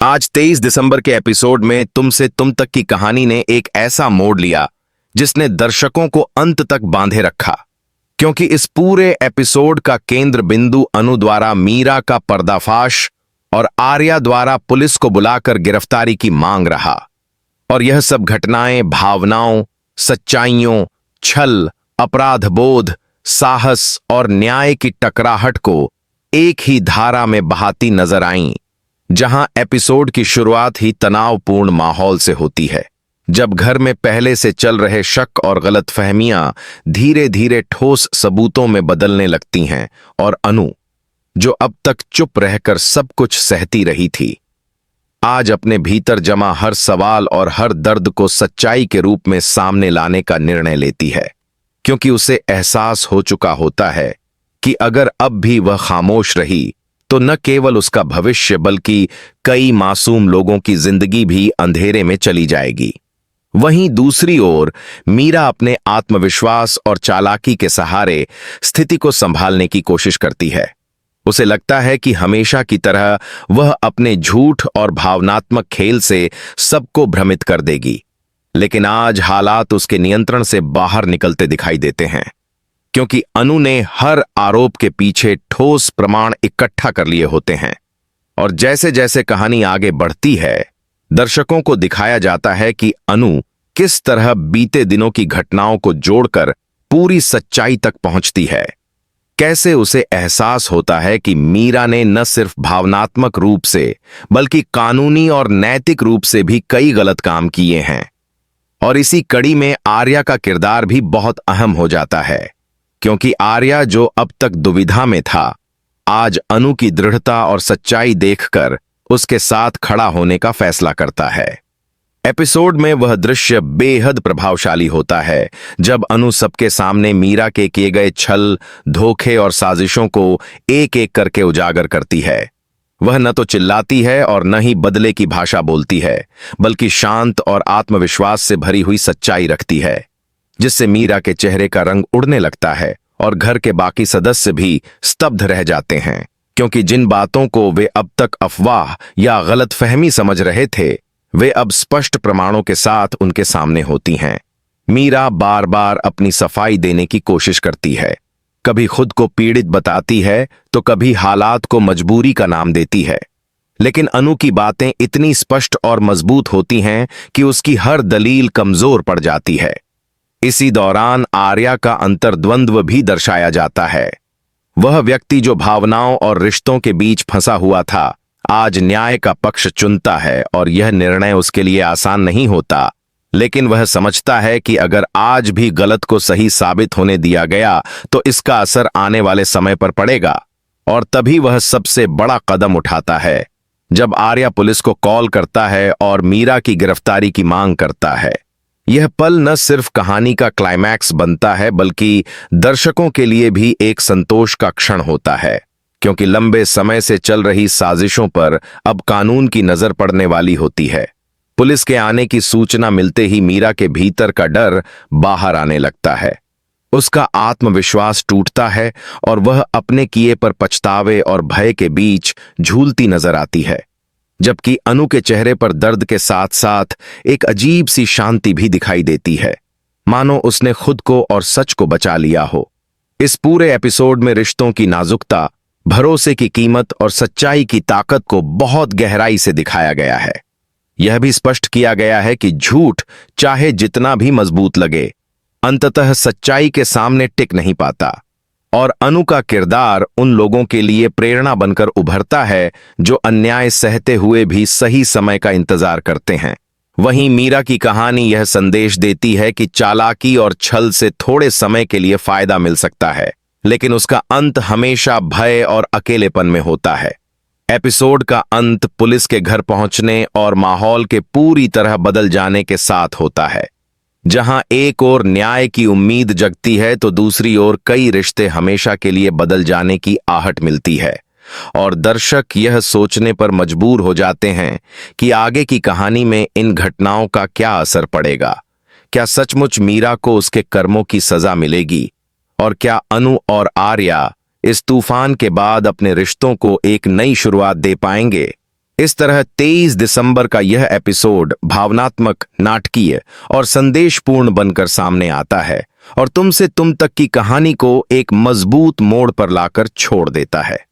आज 23 दिसंबर के एपिसोड में तुमसे तुम तक की कहानी ने एक ऐसा मोड़ लिया जिसने दर्शकों को अंत तक बांधे रखा, क्योंकि इस पूरे एपिसोड का केंद्र बिंदु अनु द्वारा मीरा का पर्दाफाश और आर्या द्वारा पुलिस को बुलाकर गिरफ्तारी की मांग रहा। और यह सब घटनाएं भावनाओं, सच्चाइयों, छल, अपराध बोध, साहस और न्याय की टकराहट को एक ही धारा में बहाती नजर आईं। जहां एपिसोड की शुरुआत ही तनावपूर्ण माहौल से होती है, जब घर में पहले से चल रहे शक और गलतफहमियां धीरे धीरे ठोस सबूतों में बदलने लगती हैं और अनु, जो अब तक चुप रहकर सब कुछ सहती रही थी, आज अपने भीतर जमा हर सवाल और हर दर्द को सच्चाई के रूप में सामने लाने का निर्णय लेती है, क्योंकि उसे एहसास हो चुका होता है कि अगर अब भी वह खामोश रही तो न केवल उसका भविष्य बल्कि कई मासूम लोगों की जिंदगी भी अंधेरे में चली जाएगी। वहीं दूसरी ओर मीरा अपने आत्मविश्वास और चालाकी के सहारे स्थिति को संभालने की कोशिश करती है। उसे लगता है कि हमेशा की तरह वह अपने झूठ और भावनात्मक खेल से सबको भ्रमित कर देगी, लेकिन आज हालात उसके नियंत्रण से बाहर निकलते दिखाई देते हैं, क्योंकि अनु ने हर आरोप के पीछे ठोस प्रमाण इकट्ठा कर लिए होते हैं। और जैसे जैसे कहानी आगे बढ़ती है, दर्शकों को दिखाया जाता है कि अनु किस तरह बीते दिनों की घटनाओं को जोड़कर पूरी सच्चाई तक पहुंचती है। कैसे उसे एहसास होता है कि मीरा ने न सिर्फ भावनात्मक रूप से बल्कि कानूनी और नैतिक रूप से भी कई गलत काम किए हैं। और इसी कड़ी में आर्या का किरदार भी बहुत अहम हो जाता है, क्योंकि आर्या, जो अब तक दुविधा में था, आज अनु की दृढ़ता और सच्चाई देखकर उसके साथ खड़ा होने का फैसला करता है। एपिसोड में वह दृश्य बेहद प्रभावशाली होता है जब अनु सबके सामने मीरा के किए गए छल, धोखे और साजिशों को एक एक करके उजागर करती है। वह न तो चिल्लाती है और न ही बदले की भाषा बोलती है, बल्कि शांत और आत्मविश्वास से भरी हुई सच्चाई रखती है, जिससे मीरा के चेहरे का रंग उड़ने लगता है और घर के बाकी सदस्य भी स्तब्ध रह जाते हैं, क्योंकि जिन बातों को वे अब तक अफवाह या गलतफहमी समझ रहे थे, वे अब स्पष्ट प्रमाणों के साथ उनके सामने होती हैं। मीरा बार बार अपनी सफाई देने की कोशिश करती है, कभी खुद को पीड़ित बताती है तो कभी हालात को मजबूरी का नाम देती है, लेकिन अनु की बातें इतनी स्पष्ट और मजबूत होती हैं कि उसकी हर दलील कमजोर पड़ जाती है। इसी दौरान आर्या का अंतर्द्वंद्व भी दर्शाया जाता है। वह व्यक्ति जो भावनाओं और रिश्तों के बीच फंसा हुआ था, आज न्याय का पक्ष चुनता है, और यह निर्णय उसके लिए आसान नहीं होता, लेकिन वह समझता है कि अगर आज भी गलत को सही साबित होने दिया गया तो इसका असर आने वाले समय पर पड़ेगा। और तभी वह सबसे बड़ा कदम उठाता है जब आर्या पुलिस को कॉल करता है और मीरा की गिरफ्तारी की मांग करता है। यह पल न सिर्फ कहानी का क्लाइमैक्स बनता है, बल्कि दर्शकों के लिए भी एक संतोष का क्षण होता है, क्योंकि लंबे समय से चल रही साजिशों पर अब कानून की नजर पड़ने वाली होती है। पुलिस के आने की सूचना मिलते ही मीरा के भीतर का डर बाहर आने लगता है। उसका आत्मविश्वास टूटता है और वह अपने किए पर पछतावे और भय के बीच झूलती नजर आती है, जबकि अनु के चेहरे पर दर्द के साथ साथ एक अजीब सी शांति भी दिखाई देती है, मानो उसने खुद को और सच को बचा लिया हो। इस पूरे एपिसोड में रिश्तों की नाजुकता, भरोसे की कीमत और सच्चाई की ताकत को बहुत गहराई से दिखाया गया है। यह भी स्पष्ट किया गया है कि झूठ चाहे जितना भी मजबूत लगे, अंततः सच्चाई के सामने टिक नहीं पाता। और अनु का किरदार उन लोगों के लिए प्रेरणा बनकर उभरता है जो अन्याय सहते हुए भी सही समय का इंतजार करते हैं। वहीं मीरा की कहानी यह संदेश देती है कि चालाकी और छल से थोड़े समय के लिए फायदा मिल सकता है, लेकिन उसका अंत हमेशा भय और अकेलेपन में होता है। एपिसोड का अंत पुलिस के घर पहुंचने और माहौल के पूरी तरह बदल जाने के साथ होता है, जहां एक ओर न्याय की उम्मीद जगती है तो दूसरी ओर कई रिश्ते हमेशा के लिए बदल जाने की आहट मिलती है। और दर्शक यह सोचने पर मजबूर हो जाते हैं कि आगे की कहानी में इन घटनाओं का क्या असर पड़ेगा। क्या सचमुच मीरा को उसके कर्मों की सजा मिलेगी, और क्या अनु और आर्या इस तूफान के बाद अपने रिश्तों को एक नई शुरुआत दे पाएंगे? इस तरह 23 दिसंबर का यह एपिसोड भावनात्मक, नाटकीय और संदेशपूर्ण बनकर सामने आता है और तुमसे तुम तक की कहानी को एक मजबूत मोड़ पर लाकर छोड़ देता है।